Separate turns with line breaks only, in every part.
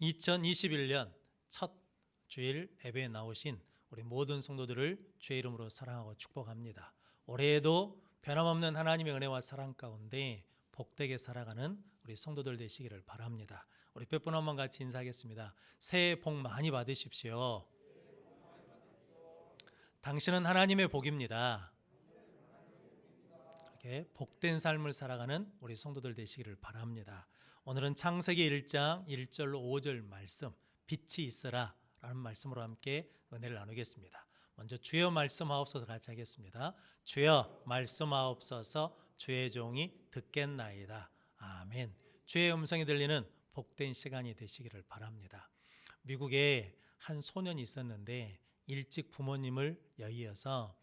2021년 첫 주일 예배에 나오신 우리 모든 성도들을 주의 이름으로 사랑하고 축복합니다. 올해에도 변함없는 하나님의 은혜와 사랑 가운데 복되게 살아가는 우리 성도들 되시기를 바랍니다. 우리 몇 분 한번 같이 인사하겠습니다. 새해 복 많이 받으십시오. 당신은 하나님의 복입니다. 이렇게 복된 삶을 살아가는 우리 성도들 되시기를 바랍니다. 오늘은 창세기 1장 1절로 5절 말씀, 빛이 있으라 라는 말씀으로 함께 은혜를 나누겠습니다. 먼저 주여 말씀하옵소서 같이 하겠습니다. 주여 말씀하옵소서, 주의 종이 듣겠나이다. 아멘. 주의 음성이 들리는 복된 시간이 되시기를 바랍니다. 미국에 한 소년이 있었는데 일찍 부모님을 여의어서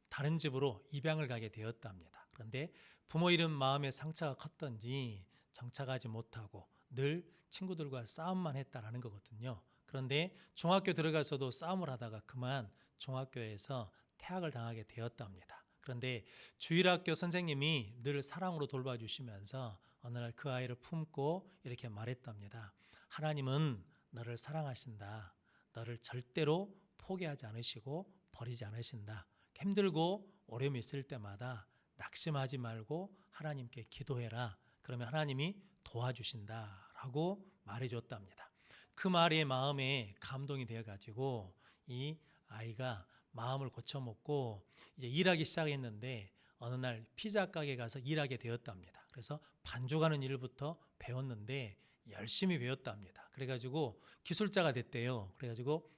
다른 집으로 입양을 가게 되었답니다. 그런데 부모 이름 마음에 상처가 컸던지 정착하지 못하고 늘 친구들과 싸움만 했다라는 거거든요. 그런데 중학교 들어가서도 싸움을 하다가 그만 중학교에서 퇴학을 당하게 되었답니다. 그런데 주일학교 선생님이 늘 사랑으로 돌봐주시면서 어느 날 그 아이를 품고 이렇게 말했답니다. 하나님은 너를 사랑하신다. 너를 절대로 포기하지 않으시고 버리지 않으신다. 힘들고 어려움이 있을 때마다 낙심하지 말고 하나님께 기도해라. 그러면 하나님이 도와주신다라고 말해줬답니다. 그 말이 마음에 감동이 되어가지고 이 아이가 마음을 고쳐먹고 이제 일하기 시작했는데 어느 날 피자 가게 가서 일하게 되었답니다. 그래서 반죽하는 일부터 배웠는데 열심히 배웠답니다. 그래가지고 기술자가 됐대요. 그래가지고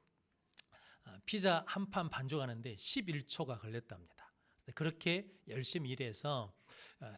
피자 한 판 반죽하는데 11초가 걸렸답니다. 그렇게 열심히 일해서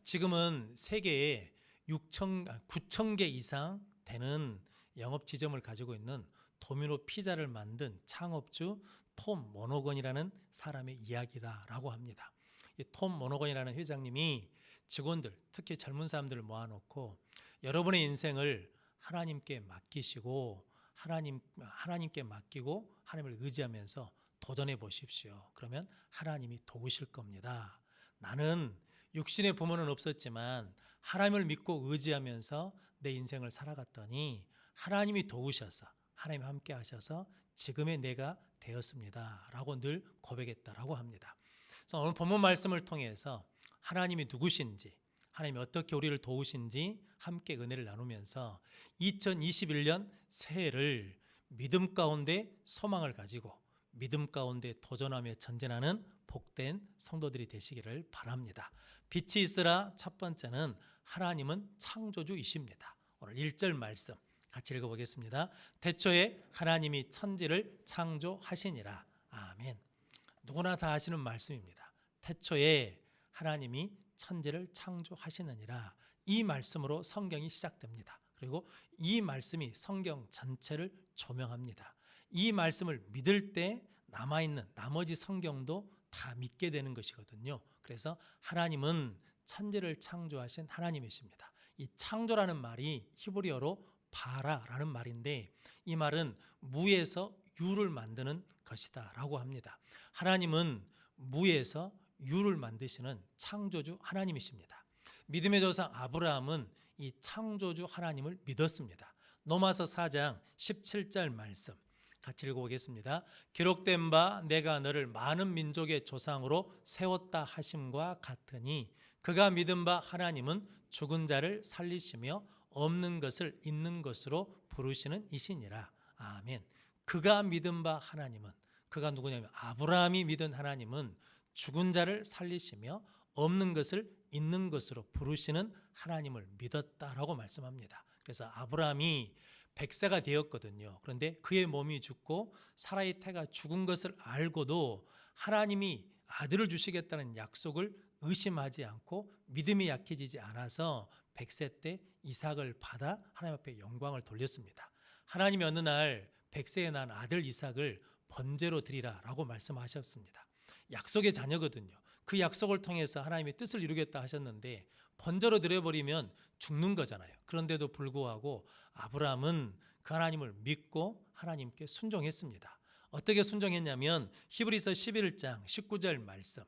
지금은 세계에 9,000개 이상 되는 영업 지점을 가지고 있는 도미노 피자를 만든 창업주 톰 모노건이라는 사람의 이야기다라고 합니다. 이 톰 모노건이라는 회장님이 직원들, 특히 젊은 사람들을 모아놓고 여러분의 인생을 하나님께 맡기시고 하나님께 맡기고 하나님을 의지하면서 도전해 보십시오. 그러면 하나님이 도우실 겁니다. 나는 육신의 부모는 없었지만 하나님을 믿고 의지하면서 내 인생을 살아갔더니 하나님이 도우셔서 하나님 함께 하셔서 지금의 내가 되었습니다 라고 늘 고백했다라고 합니다. 그래서 오늘 본문 말씀을 통해서 하나님이 누구신지, 하나님이 어떻게 우리를 도우신지 함께 은혜를 나누면서 2021년 새해를 믿음 가운데 소망을 가지고 믿음 가운데 도전하며 전진하는 복된 성도들이 되시기를 바랍니다. 빛이 있으라 첫 번째는 하나님은 창조주이십니다. 오늘 1절 말씀 같이 읽어보겠습니다. 태초에 하나님이 천지를 창조하시니라. 아멘. 누구나 다 아시는 말씀입니다. 태초에 하나님이 천지를 창조하시느니라. 이 말씀으로 성경이 시작됩니다. 그리고 이 말씀이 성경 전체를 조명합니다. 이 말씀을 믿을 때 남아있는 나머지 성경도 다 믿게 되는 것이거든요. 그래서 하나님은 천지를 창조하신 하나님이십니다. 이 창조라는 말이 히브리어로 바라라는 말인데 이 말은 무에서 유를 만드는 것이다 라고 합니다. 하나님은 무에서 유를 만드시는 창조주 하나님이십니다. 믿음의 조상 아브라함은 이 창조주 하나님을 믿었습니다. 로마서 4장 17절 말씀 같이 읽어보겠습니다. 기록된 바 내가 너를 많은 민족의 조상으로 세웠다 하심과 같으니 그가 믿은 바 하나님은 죽은 자를 살리시며 없는 것을 있는 것으로 부르시는 이시니라. 아멘. 그가 믿은 바 하나님은, 그가 누구냐면 아브라함이 믿은 하나님은 죽은 자를 살리시며 없는 것을 있는 것으로 부르시는 하나님을 믿었다라고 말씀합니다. 그래서 아브라함이 100세가 되었거든요. 그런데 그의 몸이 죽고 사라의 태가 죽은 것을 알고도 하나님이 아들을 주시겠다는 약속을 의심하지 않고 믿음이 약해지지 않아서 100세 때 이삭을 받아 하나님 앞에 영광을 돌렸습니다. 하나님이 어느 날 100세에 난 아들 이삭을 번제로 드리라 라고 말씀하셨습니다. 약속의 자녀거든요. 그 약속을 통해서 하나님의 뜻을 이루겠다 하셨는데 번제로 드려버리면 죽는 거잖아요. 그런데도 불구하고 아브라함은 그 하나님을 믿고 하나님께 순종했습니다. 어떻게 순종했냐면 히브리서 11장 19절 말씀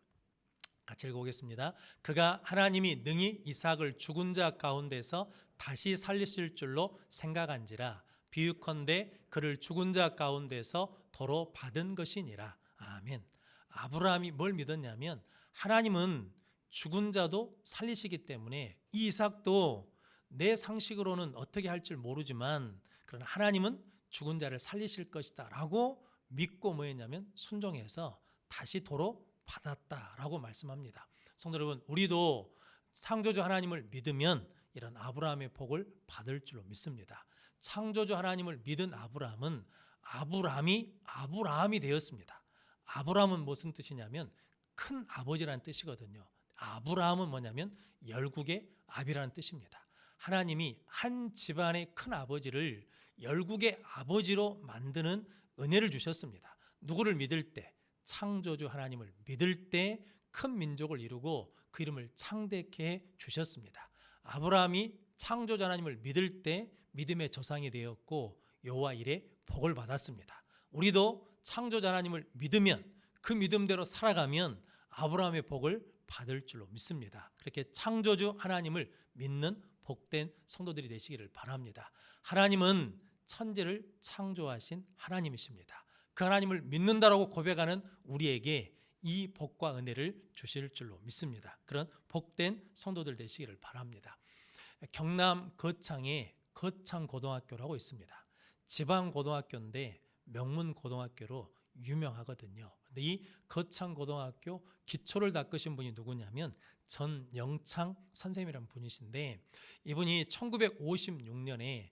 같이 읽어보겠습니다. 그가 하나님이 능히 이삭을 죽은 자 가운데서 다시 살리실 줄로 생각한지라 비유컨대 그를 죽은 자 가운데서 도로 받은 것이니라. 아멘. 아브라함이 뭘 믿었냐면 하나님은 죽은 자도 살리시기 때문에 이 이삭도 내 상식으로는 어떻게 할 줄 모르지만 그러나 하나님은 죽은 자를 살리실 것이다 라고 믿고 뭐 했냐면 순종해서 다시 도로 받았다라고 말씀합니다. 성도 여러분, 우리도 창조주 하나님을 믿으면 이런 아브라함의 복을 받을 줄로 믿습니다. 창조주 하나님을 믿은 아브라함은 아브라함이 되었습니다. 아브라함은 무슨 뜻이냐면 큰 아버지라는 뜻이거든요. 아브라함은 뭐냐면 열국의 아비라는 뜻입니다. 하나님이 한 집안의 큰 아버지를 열국의 아버지로 만드는 은혜를 주셨습니다. 누구를 믿을 때? 창조주 하나님을 믿을 때 큰 민족을 이루고 그 이름을 창대케 해 주셨습니다. 아브라함이 창조주 하나님을 믿을 때 믿음의 조상이 되었고 여호와 일에 복을 받았습니다. 우리도 창조주 하나님을 믿으면 그 믿음대로 살아가면 아브라함의 복을 받을 줄로 믿습니다. 그렇게 창조주 하나님을 믿는 복된 성도들이 되시기를 바랍니다. 하나님은 천지를 창조하신 하나님이십니다. 그 하나님을 믿는다라고 고백하는 우리에게 이 복과 은혜를 주실 줄로 믿습니다. 그런 복된 성도들 되시기를 바랍니다. 경남 거창에 거창고등학교라고 있습니다. 지방고등학교인데 명문고등학교로 유명하거든요. 근데 이 거창고등학교 기초를 닦으신 분이 누구냐면 전영창 선생님이라는 분이신데 이분이 1956년에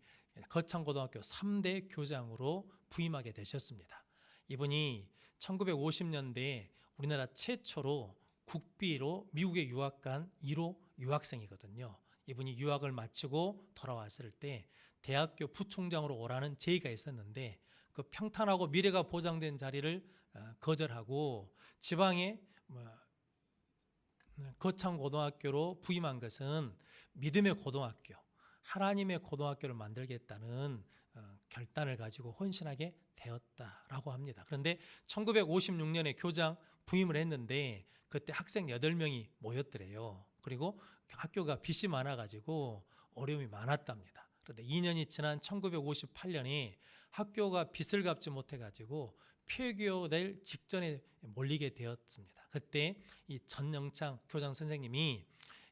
거창고등학교 3대 교장으로 부임하게 되셨습니다. 이분이 1950년대에 우리나라 최초로 국비로 미국에 유학 간 1호 유학생이거든요. 이분이 유학을 마치고 돌아왔을 때 대학교 부총장으로 오라는 제의가 있었는데 그 평탄하고 미래가 보장된 자리를 거절하고 지방의 거창고등학교로 부임한 것은 믿음의 고등학교, 하나님의 고등학교를 만들겠다는 결단을 가지고 헌신하게 되었다라고 합니다. 그런데 1956년에 교장 부임을 했는데 그때 학생 8명이 모였더래요. 그리고 학교가 빚이 많아가지고 어려움이 많았답니다. 그런데 2년이 지난 1958년에 학교가 빚을 갚지 못해가지고 폐교될 직전에 몰리게 되었습니다. 그때 이 전영창 교장 선생님이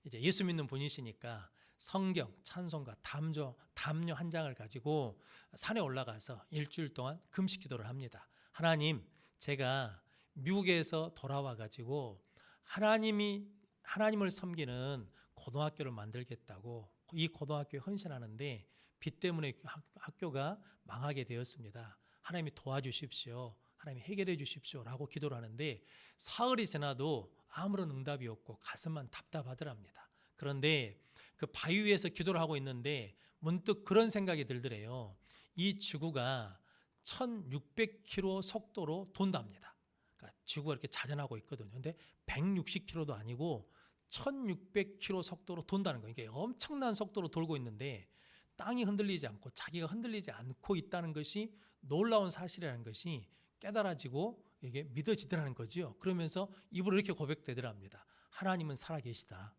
이제 예수 믿는 분이시니까 성경, 찬송가, 담요 한 장을 가지고 산에 올라가서 일주일 동안 금식 기도를 합니다. 하나님, 제가 미국에서 돌아와 가지고 하나님을 섬기는 고등학교를 만들겠다고 이 고등학교에 헌신하는데 빚 때문에 학교가 망하게 되었습니다. 하나님이 도와주십시오. 하나님이 해결해 주십시오라고 기도를 하는데 사흘이 지나도 아무런 응답이 없고 가슴만 답답하더랍니다. 그런데 그 바위 위에서 기도를 하고 있는데 문득 그런 생각이 들더래요. 이 지구가 1600km 속도로 돈답니다. 그러니까 지구가 이렇게 자전하고 있거든요. 근데 160km도 아니고 1600km 속도로 돈다는 거예요. 이게 엄청난 속도로 돌고 있는데 땅이 흔들리지 않고 자기가 흔들리지 않고 있다는 것이 놀라운 사실이라는 것이 깨달아지고 이게 믿어지더라는 거죠. 그러면서 입으로 이렇게 고백되더랍니다. 하나님은 살아계시다.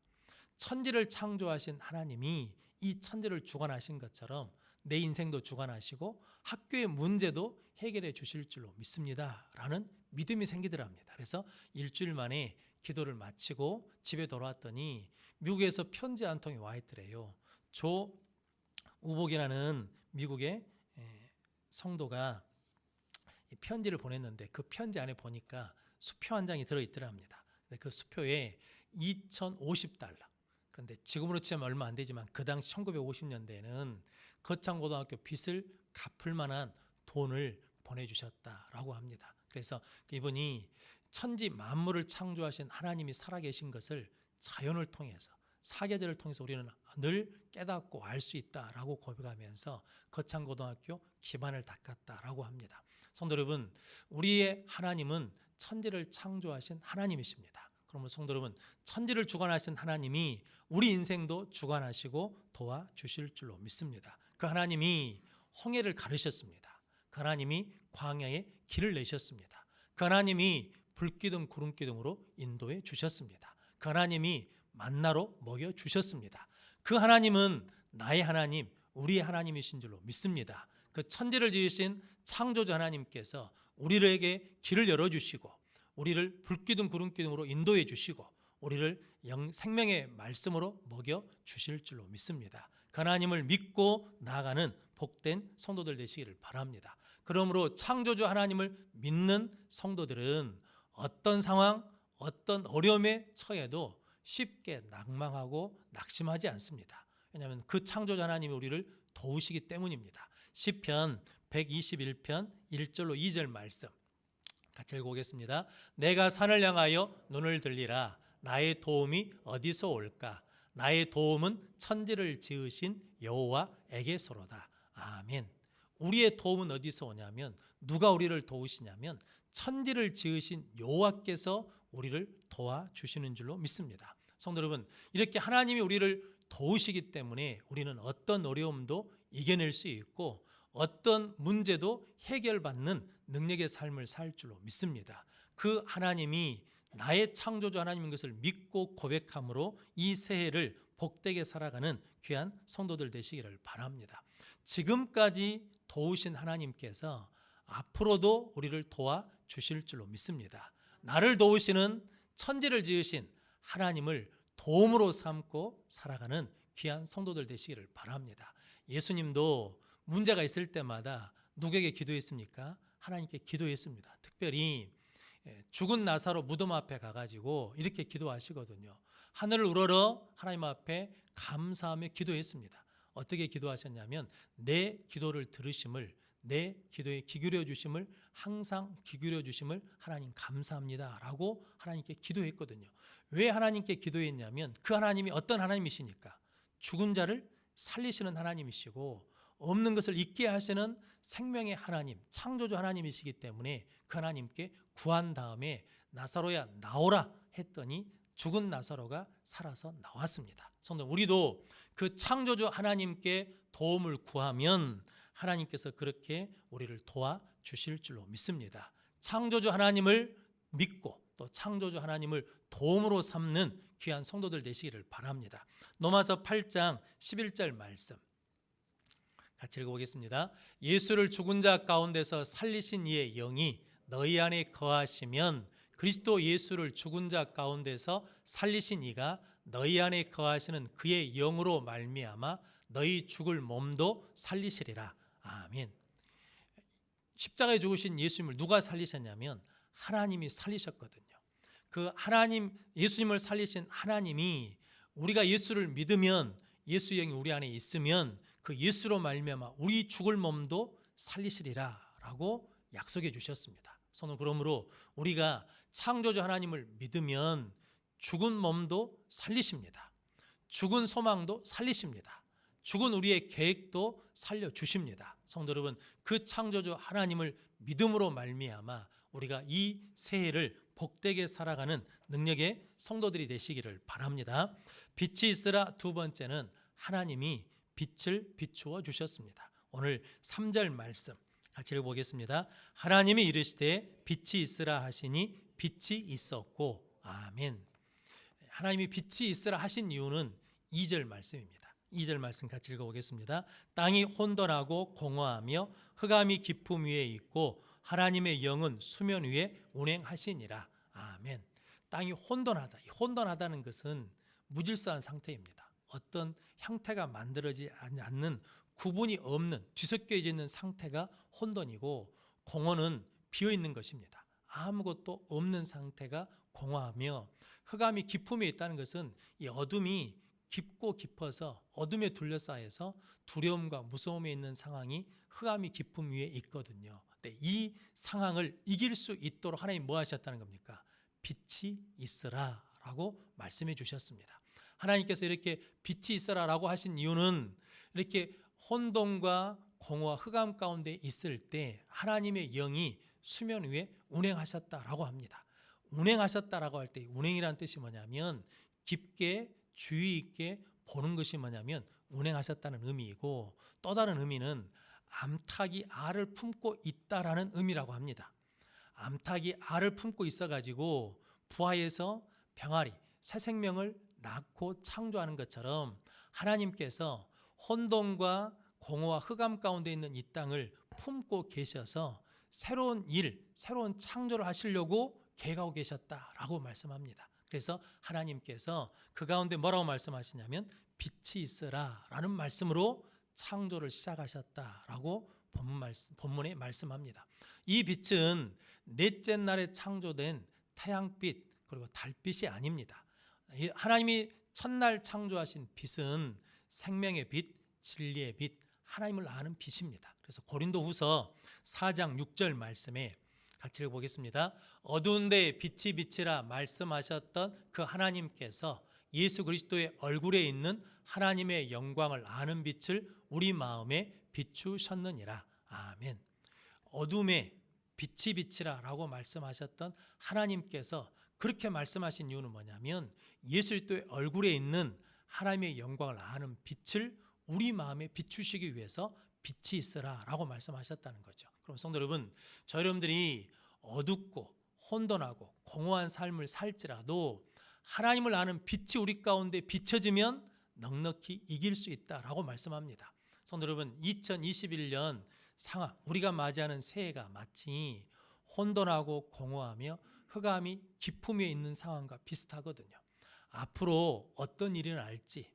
천지를 창조하신 하나님이 이 천지를 주관하신 것처럼 내 인생도 주관하시고 학교의 문제도 해결해 주실 줄로 믿습니다 라는 믿음이 생기더랍니다. 그래서 일주일 만에 기도를 마치고 집에 돌아왔더니 미국에서 편지 한 통이 와 있더래요. 조 우복이라는 미국의 성도가 편지를 보냈는데 그 편지 안에 보니까 수표 한 장이 들어있더랍니다. 그 수표에 2,050달러. 그런데 지금으로 치면 얼마 안 되지만 그 당시 1950년대에는 거창고등학교 빚을 갚을 만한 돈을 보내주셨다라고 합니다. 그래서 이분이 천지 만물을 창조하신 하나님이 살아계신 것을 자연을 통해서 사계절을 통해서 우리는 늘 깨닫고 알 수 있다라고 고백하면서 거창고등학교 기반을 닦았다라고 합니다. 성도 여러분, 우리의 하나님은 천지를 창조하신 하나님이십니다. 그러면 성도 여러분, 천지를 주관하신 하나님이 우리 인생도 주관하시고 도와주실 줄로 믿습니다. 그 하나님이 홍해를 가르셨습니다. 그 하나님이 광야에 길을 내셨습니다. 그 하나님이 불기둥 구름기둥으로 인도해 주셨습니다. 그 하나님이 만나로 먹여 주셨습니다. 그 하나님은 나의 하나님, 우리의 하나님이신 줄로 믿습니다. 그 천지를 지으신 창조주 하나님께서 우리에게 길을 열어주시고 우리를 불기둥 구름기둥으로 인도해 주시고 우리를 생명의 말씀으로 먹여 주실 줄로 믿습니다. 그 하나님을 믿고 나아가는 복된 성도들 되시기를 바랍니다. 그러므로 창조주 하나님을 믿는 성도들은 어떤 상황, 어떤 어려움에 처해도 쉽게 낭망하고 낙심하지 않습니다. 왜냐하면 그 창조주 하나님이 우리를 도우시기 때문입니다. 시편 121편 1절로 2절 말씀 같이 읽어보겠습니다. 내가 산을 향하여 눈을 들리라. 나의 도움이 어디서 올까? 나의 도움은 천지를 지으신 여호와에게서로다. 아멘. 우리의 도움은 어디서 오냐면 누가 우리를 도우시냐면 천지를 지으신 여호와께서 우리를 도와주시는 줄로 믿습니다. 성도 여러분, 이렇게 하나님이 우리를 도우시기 때문에 우리는 어떤 어려움도 이겨낼 수 있고 어떤 문제도 해결받는 능력의 삶을 살 줄로 믿습니다. 그 하나님이 나의 창조주 하나님인 것을 믿고 고백함으로 이 새해를 복되게 살아가는 귀한 성도들 되시기를 바랍니다. 지금까지 도우신 하나님께서 앞으로도 우리를 도와주실 줄로 믿습니다. 나를 도우시는 천지를 지으신 하나님을 도움으로 삼고 살아가는 귀한 성도들 되시기를 바랍니다. 예수님도 문제가 있을 때마다 누구에게 기도했습니까? 하나님께 기도했습니다. 특별히 죽은 나사로 무덤 앞에 가가지고 이렇게 기도하시거든요. 하늘을 우러러 하나님 앞에 감사하며 기도했습니다. 어떻게 기도하셨냐면 내 기도를 들으심을, 내 기도에 귀 기울여 주심을, 항상 귀 기울여 주심을 하나님 감사합니다 라고 하나님께 기도했거든요. 왜 하나님께 기도했냐면 그 하나님이 어떤 하나님이시니까 죽은 자를 살리시는 하나님이시고 없는 것을 있게 하시는 생명의 하나님, 창조주 하나님이시기 때문에 그 하나님께 구한 다음에 나사로야 나오라 했더니 죽은 나사로가 살아서 나왔습니다. 성도, 우리도 그 창조주 하나님께 도움을 구하면 하나님께서 그렇게 우리를 도와주실 줄로 믿습니다. 창조주 하나님을 믿고 또 창조주 하나님을 도움으로 삼는 귀한 성도들 되시기를 바랍니다. 로마서 8장 11절 말씀 같이 읽어보겠습니다. 예수를 죽은 자 가운데서 살리신 이의 영이 너희 안에 거하시면 그리스도 예수를 죽은 자 가운데서 살리신 이가 너희 안에 거하시는 그의 영으로 말미암아 너희 죽을 몸도 살리시리라. 아멘. 십자가에 죽으신 예수님을 누가 살리셨냐면 하나님이 살리셨거든요. 그 하나님, 예수님을 살리신 하나님이 우리가 예수를 믿으면 예수의 영이 우리 안에 있으면 그 예수로 말미암아 우리 죽을 몸도 살리시리라라고 약속해 주셨습니다. 저는 그러므로 우리가 창조주 하나님을 믿으면 죽은 몸도 살리십니다. 죽은 소망도 살리십니다. 죽은 우리의 계획도 살려주십니다. 성도 여러분, 그 창조주 하나님을 믿음으로 말미암아 우리가 이 새해를 복되게 살아가는 능력의 성도들이 되시기를 바랍니다. 빛이 있으라 두 번째는 하나님이 빛을 비추어 주셨습니다. 오늘 3절 말씀 같이 읽어보겠습니다. 하나님이 이르시되 빛이 있으라 하시니 빛이 있었고 아멘. 하나님이 빛이 있으라 하신 이유는 2절 말씀입니다. 2절 말씀 같이 읽어보겠습니다. 땅이 혼돈하고 공허하며 흑암이 깊음 위에 있고 하나님의 영은 수면 위에 운행하시니라. 아멘. 땅이 혼돈하다. 혼돈하다는 것은 무질서한 상태입니다. 어떤 형태가 만들어지지 않는 구분이 없는 뒤섞여져 있는 상태가 혼돈이고 공허는 비어있는 것입니다. 아무것도 없는 상태가 공허하며 흑암이 깊음에 있다는 것은 이 어둠이 깊고 깊어서 어둠에 둘러싸여서 두려움과 무서움에 있는 상황이 흑암이 깊음 위에 있거든요. 근데 이 상황을 이길 수 있도록 하나님 뭐 하셨다는 겁니까? 빛이 있으라 라고 말씀해 주셨습니다. 하나님께서 이렇게 빛이 있으라라고 하신 이유는 이렇게 혼돈과 공허와 흑암 가운데 있을 때 하나님의 영이 수면 위에 운행하셨다라고 합니다. 운행하셨다라고 할 때 운행이라는 뜻이 뭐냐면 깊게 주의 있게 보는 것이 뭐냐면 운행하셨다는 의미이고 또 다른 의미는 암탉이 알을 품고 있다라는 의미라고 합니다. 암탉이 알을 품고 있어가지고 부화해서 병아리, 새 생명을 낳고 창조하는 것처럼 하나님께서 혼돈과 공허와 흑암 가운데 있는 이 땅을 품고 계셔서 새로운 일, 새로운 창조를 하시려고 계획하고 계셨다라고 말씀합니다. 그래서 하나님께서 그 가운데 뭐라고 말씀하시냐면 빛이 있으라 라는 말씀으로 창조를 시작하셨다라고 본문에 말씀합니다. 이 빛은 넷째 날에 창조된 태양빛 그리고 달빛이 아닙니다. 하나님이 첫날 창조하신 빛은 생명의 빛, 진리의 빛, 하나님을 아는 빛입니다. 그래서 고린도후서 4장 6절 말씀에 같이 읽어보겠습니다. 어두운 데에 빛이 비치라 말씀하셨던 그 하나님께서 예수 그리스도의 얼굴에 있는 하나님의 영광을 아는 빛을 우리 마음에 비추셨느니라. 아멘. 어둠에 빛이 비치라 라고 말씀하셨던 하나님께서 그렇게 말씀하신 이유는 뭐냐면 예수 그리스도의 얼굴에 있는 하나님의 영광을 아는 빛을 우리 마음에 비추시기 위해서 빛이 있으라 라고 말씀하셨다는 거죠. 그럼 성도 여러분, 저 여러분들이 어둡고 혼돈하고 공허한 삶을 살지라도 하나님을 아는 빛이 우리 가운데 비춰지면 넉넉히 이길 수 있다라고 말씀합니다. 성도 여러분, 2021년 상황, 우리가 맞이하는 새해가 마치 혼돈하고 공허하며 흑암이 깊음 위에 있는 상황과 비슷하거든요. 앞으로 어떤 일이 일어날지,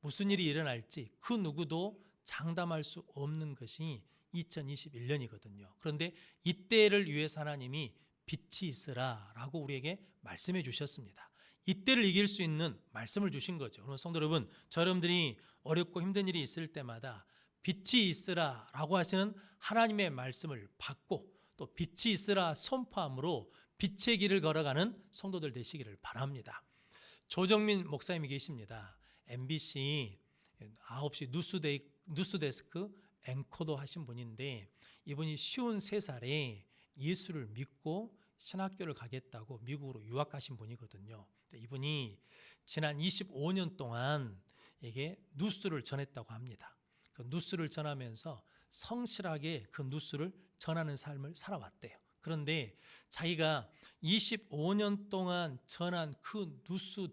무슨 일이 일어날지 그 누구도 장담할 수 없는 것이 2021년이거든요. 그런데 이때를 위해서 하나님이 빛이 있으라 라고 우리에게 말씀해 주셨습니다. 이때를 이길 수 있는 말씀을 주신 거죠. 그럼 성도 여러분, 저 여러분들이 어렵고 힘든 일이 있을 때마다 빛이 있으라 라고 하시는 하나님의 말씀을 받고 또 빛이 있으라 선포함으로 빛의 길을 걸어가는 성도들 되시기를 바랍니다. 조정민 목사님이 계십니다. MBC 9시 뉴스데스크 앵커도 하신 분인데 이분이 53살에 예수를 믿고 신학교를 가겠다고 미국으로 유학하신 분이거든요. 이분이 지난 25년 동안 이게 뉴스를 전했다고 합니다. 그 뉴스를 전하면서 성실하게 그 뉴스를 전하는 삶을 살아왔대요. 그런데 자기가 25년 동안 전한 그 뉴스를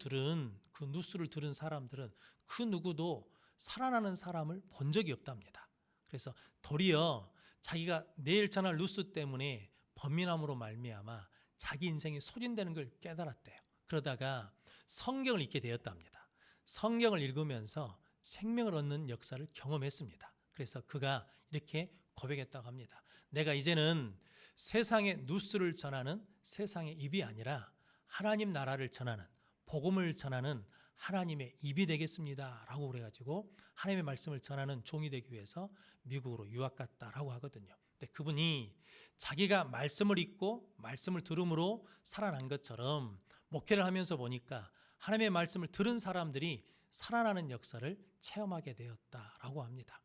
들은 사람들은 그 누구도 살아나는 사람을 본 적이 없답니다. 그래서 도리어 자기가 내일 전할 뉴스 때문에 범민함으로 말미암아 자기 인생이 소진되는 걸 깨달았대요. 그러다가 성경을 읽게 되었답니다. 성경을 읽으면서 생명을 얻는 역사를 경험했습니다. 그래서 그가 이렇게 고백했다고 합니다. 내가 이제는 세상의 뉴스를 전하는 세상의 입이 아니라 하나님 나라를 전하는 복음을 전하는 하나님의 입이 되겠습니다 라고 그래가지고 하나님의 말씀을 전하는 종이 되기 위해서 미국으로 유학 갔다라고 하거든요. 근데 그분이 자기가 말씀을 읽고 말씀을 들음으로 살아난 것처럼 목회를 하면서 보니까 하나님의 말씀을 들은 사람들이 살아나는 역사를 체험하게 되었다라고 합니다.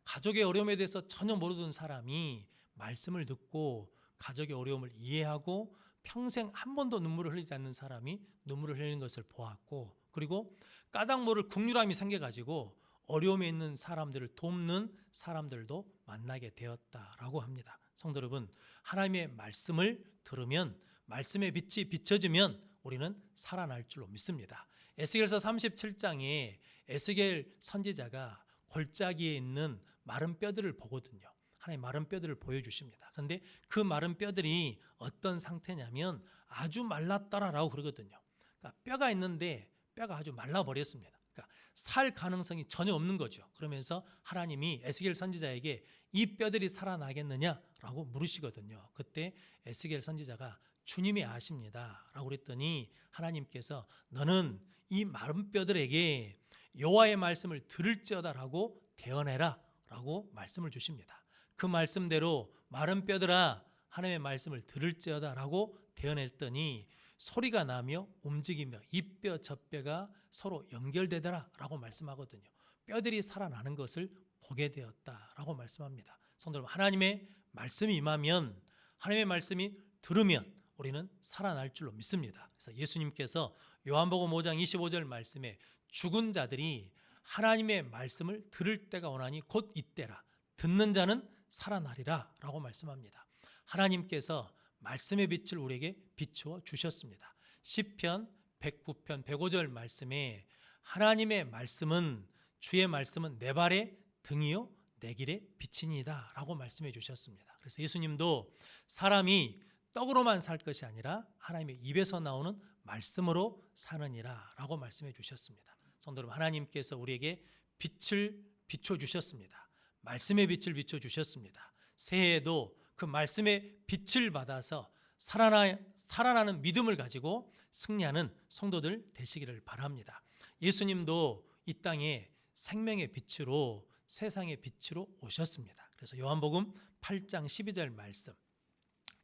가족의 어려움에 대해서 전혀 모르던 사람이 말씀을 듣고 가족의 어려움을 이해하고 평생 한 번도 눈물을 흘리지 않는 사람이 눈물을 흘리는 것을 보았고, 그리고 까닭 모를 긍휼함이 생겨가지고 어려움에 있는 사람들을 돕는 사람들도 만나게 되었다라고 합니다. 성도 여러분, 하나님의 말씀을 들으면 말씀의 빛이 비춰지면 우리는 살아날 줄로 믿습니다. 에스겔서 37장에 에스겔 선지자가 골짜기에 있는 마른 뼈들을 보거든요. 하나님 마른 뼈들을 보여주십니다. 그런데 그 마른 뼈들이 어떤 상태냐면 아주 말랐더라라고 그러거든요. 그러니까 뼈가 있는데 뼈가 아주 말라버렸습니다. 그러니까 살 가능성이 전혀 없는 거죠. 그러면서 하나님이 에스겔 선지자에게 이 뼈들이 살아나겠느냐라고 물으시거든요. 그때 에스겔 선지자가 주님이 아십니다 라고 그랬더니 하나님께서 너는 이 마른 뼈들에게 여호와의 말씀을 들을지어다라고 대언해라 라고 말씀을 주십니다. 그 말씀대로 마른 뼈들아 하나님의 말씀을 들을지어다라고 대언했더니 소리가 나며 움직이며 이 뼈 저 뼈가 서로 연결되더라라고 말씀하거든요. 뼈들이 살아나는 것을 보게 되었다라고 말씀합니다. 성도 여러분, 하나님의 말씀이 임하면, 하나님의 말씀이 들으면 우리는 살아날 줄로 믿습니다. 그래서 예수님께서 요한복음 5장 25절 말씀에 죽은 자들이 하나님의 말씀을 들을 때가 오나니 곧 이때라. 듣는 자는 살아나리라 라고 말씀합니다. 하나님께서 말씀의 빛을 우리에게 비추어 주셨습니다. 시편 109편 105절 말씀에 하나님의 말씀은, 주의 말씀은 내 발의 등이요 내 길의 빛이니이다 라고 말씀해 주셨습니다. 그래서 예수님도 사람이 떡으로만 살 것이 아니라 하나님의 입에서 나오는 말씀으로 사느니라 라고 말씀해 주셨습니다. 성도 여러분, 하나님께서 우리에게 빛을 비춰주셨습니다. 말씀의 빛을 비춰주셨습니다. 새해에도 그 말씀의 빛을 받아서 살아나는 믿음을 가지고 승리하는 성도들 되시기를 바랍니다. 예수님도 이 땅에 생명의 빛으로, 세상의 빛으로 오셨습니다. 그래서 요한복음 8장 12절 말씀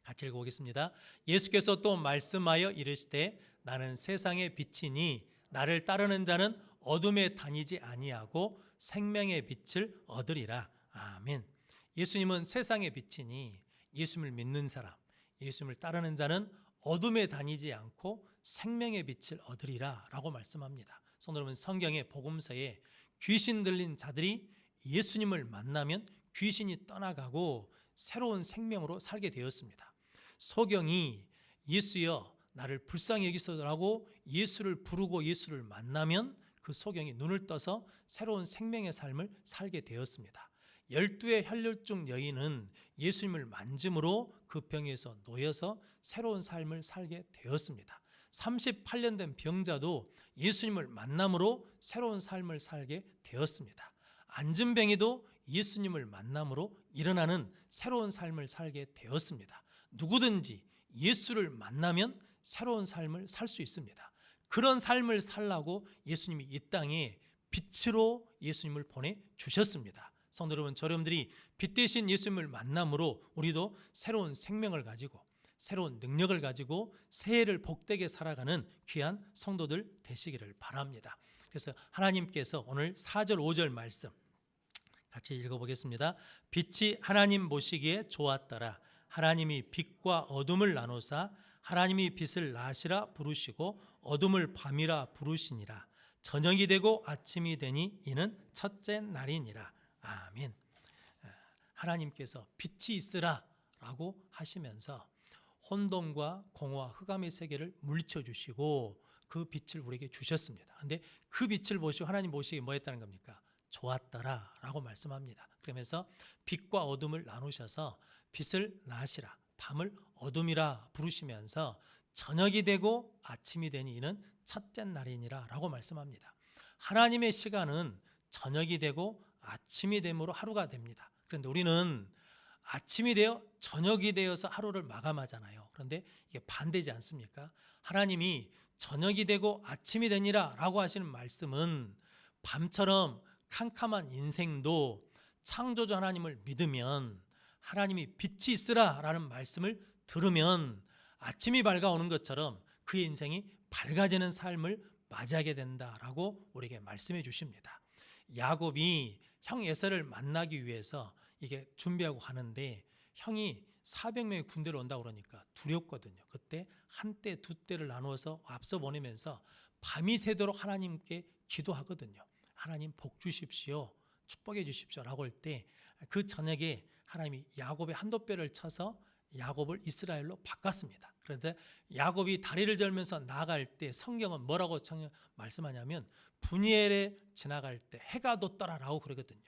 같이 읽어보겠습니다. 예수께서 또 말씀하여 이르시되 나는 세상의 빛이니 나를 따르는 자는 어둠에 다니지 아니하고 생명의 빛을 얻으리라. 아멘. 예수님은 세상의 빛이니 예수님을 믿는 사람, 예수님을 따르는 자는 어둠에 다니지 않고 생명의 빛을 얻으리라 라고 말씀합니다. 성도 여러분, 성경의 복음서에 귀신 들린 자들이 예수님을 만나면 귀신이 떠나가고 새로운 생명으로 살게 되었습니다. 소경이 예수여 나를 불쌍히 여기소서라고 예수를 부르고 예수를 만나면 그 소경이 눈을 떠서 새로운 생명의 삶을 살게 되었습니다. 12의 혈혈증 여인은 예수님을 만짐으로 그 병에서 놓여서 새로운 삶을 살게 되었습니다. 38년 된 병자도 예수님을 만남으로 새로운 삶을 살게 되었습니다. 안진뱅이도 예수님을 만남으로 일어나는 새로운 삶을 살게 되었습니다. 누구든지 예수를 만나면 새로운 삶을 살 수 있습니다. 그런 삶을 살라고 예수님이 이 땅에 빛으로 예수님을 보내주셨습니다. 성도 여러분, 여러분들이 빛 대신 예수님을 만남으로 우리도 새로운 생명을 가지고 새로운 능력을 가지고 새해를 복되게 살아가는 귀한 성도들 되시기를 바랍니다. 그래서 하나님께서 오늘 4절 5절 말씀 같이 읽어보겠습니다. 빛이 하나님 보시기에 좋았더라. 하나님이 빛과 어둠을 나누사 하나님이 빛을 낮이라 부르시고 어둠을 밤이라 부르시니라. 저녁이 되고 아침이 되니 이는 첫째 날이니라. 아멘. 하나님께서 빛이 있으라 라고 하시면서 혼돈과 공허와 흑암의 세계를 물리쳐 주시고 그 빛을 우리에게 주셨습니다. 그런데 그 빛을 보시고 하나님 보시기에 뭐 했다는 겁니까? 좋았더라 라고 말씀합니다. 그러면서 빛과 어둠을 나누셔서 빛을 낮이라 밤을 어둠이라 부르시면서 저녁이 되고 아침이 되니 이는 첫째 날이니라 라고 말씀합니다. 하나님의 시간은 저녁이 되고 아침이 됨으로 하루가 됩니다. 그런데 우리는 아침이 되어 저녁이 되어서 하루를 마감하잖아요. 그런데 이게 반대지 않습니까? 하나님이 저녁이 되고 아침이 되니라 라고 하시는 말씀은 밤처럼 캄캄한 인생도 창조주 하나님을 믿으면 하나님이 빛이 있으라 라는 말씀을 들으면 아침이 밝아오는 것처럼 그의 인생이 밝아지는 삶을 맞이하게 된다라고 우리에게 말씀해 주십니다. 야곱이 형 에서를 만나기 위해서 이게 준비하고 가는데 형이 400명의 군대로 온다고 그러니까 두렵거든요. 그때 한 때, 두 때를 나누어서 앞서 보내면서 밤이 새도록 하나님께 기도하거든요. 하나님 복 주십시오. 축복해 주십시오. 라고 할 때 그 저녁에 하나님이 야곱의 한도뼈를 쳐서 야곱을 이스라엘로 바꿨습니다. 그런데 야곱이 다리를 절면서 나아갈 때 성경은 뭐라고 말씀하냐면 분이엘에 지나갈 때 해가 돋더라라고 그러거든요.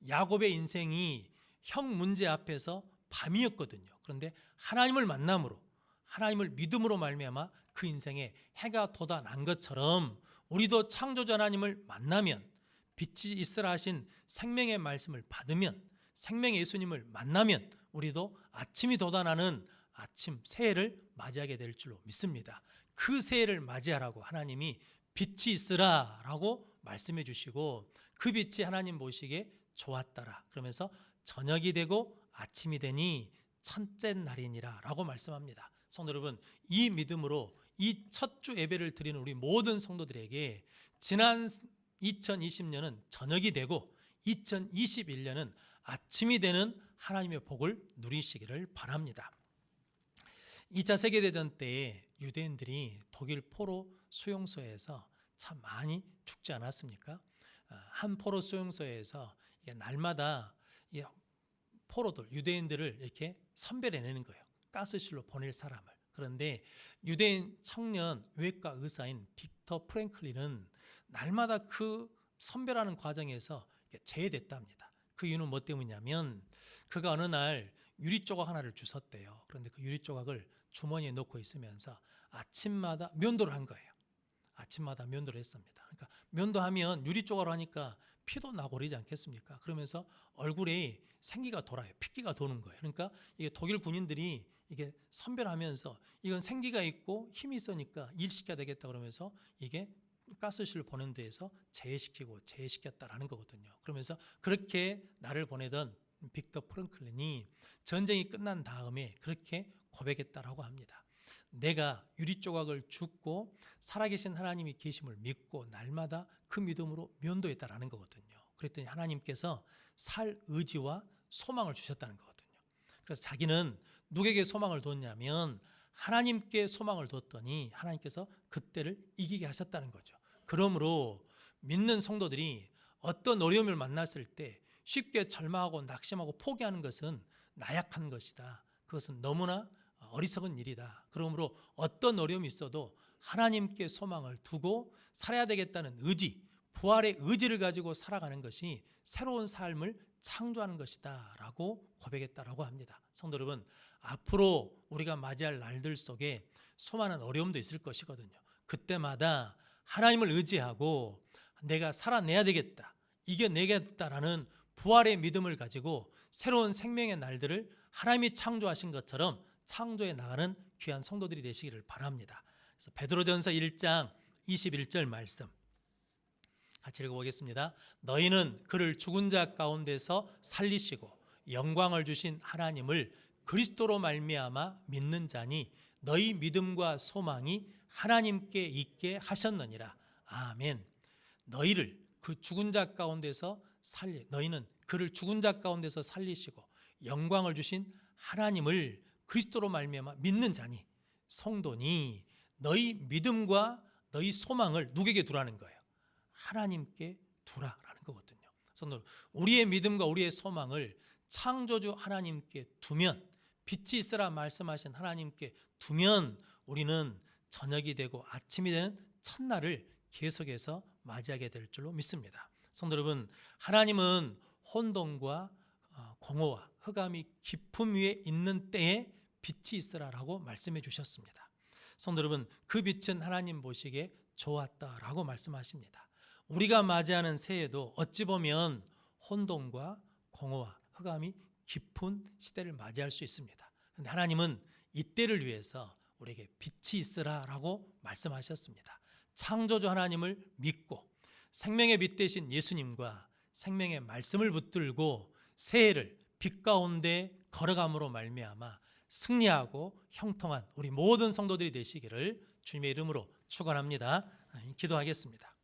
야곱의 인생이 형 문제 앞에서 밤이었거든요. 그런데 하나님을 만남으로 하나님을 믿음으로 말미암아 그 인생에 해가 돋아난 것처럼 우리도 창조주 하나님을 만나면 빛이 있으라 하신 생명의 말씀을 받으면 생명의 예수님을 만나면 우리도 아침이 돋아나는 아침 새해를 맞이하게 될 줄로 믿습니다. 그 새해를 맞이하라고 하나님이 빛이 있으라 라고 말씀해 주시고 그 빛이 하나님 보시기에 좋았더라. 그러면서 저녁이 되고 아침이 되니 첫째 날이니라 라고 말씀합니다. 성도 여러분, 이 믿음으로 이 첫 주 예배를 드리는 우리 모든 성도들에게 지난 2020년은 저녁이 되고 2021년은 아침이 되는 하나님의 복을 누리시기를 바랍니다. 2차 세계대전 때 유대인들이 독일 포로 수용소에서 참 많이 죽지 않았습니까? 한 포로 수용소에서 날마다 포로들, 유대인들을 이렇게 선별해내는 거예요. 가스실로 보낼 사람을. 그런데 유대인 청년 외과 의사인 빅터 프랭클린은 날마다 그 선별하는 과정에서 제외됐답니다. 그 이유는 뭐 때문이냐면 그가 어느 날 유리 조각 하나를 주웠대요. 그런데 그 유리 조각을 주머니에 넣고 있으면서 아침마다 면도를 한 거예요. 아침마다 면도를 했습니다. 그러니까 면도하면 유리 조각으로 하니까 피도 나고 그러지 않겠습니까? 그러면서 얼굴에 생기가 돌아요. 핏기가 도는 거예요. 그러니까 이게 독일 군인들이 이게 선별하면서 이건 생기가 있고 힘이 있으니까 일시켜야 되겠다 그러면서 이게 가스실을 보낸 데에서 제외시켰다라는 거거든요. 그러면서 그렇게 나를 보내던 빅터 프랭클린이 전쟁이 끝난 다음에 그렇게 고백했다라고 합니다. 내가 유리 조각을 줍고 살아계신 하나님이 계심을 믿고 날마다 그 믿음으로 면도했다라는 거거든요. 그랬더니 하나님께서 살 의지와 소망을 주셨다는 거거든요. 그래서 자기는 누구에게 소망을 뒀냐면 하나님께 소망을 뒀더니 하나님께서 그때를 이기게 하셨다는 거죠. 그러므로 믿는 성도들이 어떤 어려움을 만났을 때 쉽게 절망하고 낙심하고 포기하는 것은 나약한 것이다. 그것은 너무나 어리석은 일이다. 그러므로 어떤 어려움이 있어도 하나님께 소망을 두고 살아야 되겠다는 의지, 부활의 의지를 가지고 살아가는 것이 새로운 삶을 창조하는 것이다 라고 고백했다라고 합니다. 성도 여러분, 앞으로 우리가 맞이할 날들 속에 수많은 어려움도 있을 것이거든요. 그때마다 하나님을 의지하고 내가 살아내야 되겠다, 이겨내겠다라는 부활의 믿음을 가지고 새로운 생명의 날들을 하나님이 창조하신 것처럼 창조해 나가는 귀한 성도들이 되시기를 바랍니다. 그래서 베드로전서 1장 21절 말씀 같이 읽어보겠습니다. 너희는 그를 죽은 자 가운데서 살리시고 영광을 주신 하나님을 그리스도로 말미암아 믿는 자니 너희 믿음과 소망이 하나님께 있게 하셨느니라. 아멘. 너희를 그 죽은 자 가운데서 너희는 그를 죽은 자 가운데서 살리시고 영광을 주신 하나님을 그리스도로 말미암아 믿는 자니, 성도니 너희 믿음과 너희 소망을 누구에게 두라는 거예요? 하나님께 두라라는 거거든요. 성도, 우리의 믿음과 우리의 소망을 창조주 하나님께 두면, 빛이 있으라 말씀하신 하나님께 두면 우리는 저녁이 되고 아침이 되는 첫날을 계속해서 맞이하게 될 줄로 믿습니다. 성도 여러분, 하나님은 혼돈과 공허와 흑암이 깊음 위에 있는 때에 빛이 있으라라고 말씀해 주셨습니다. 성도 여러분, 그 빛은 하나님 보시기에 좋았다라고 말씀하십니다. 우리가 맞이하는 새해도 어찌 보면 혼돈과 공허와 흑암이 깊은 시대를 맞이할 수 있습니다. 그런데 하나님은 이때를 위해서 우리에게 빛이 있으라라고 말씀하셨습니다. 창조주 하나님을 믿고 생명의 빛 되신 예수님과 생명의 말씀을 붙들고 새해를 빛 가운데 걸어감으로 말미암아 승리하고 형통한 우리 모든 성도들이 되시기를 주님의 이름으로 축원합니다. 기도하겠습니다.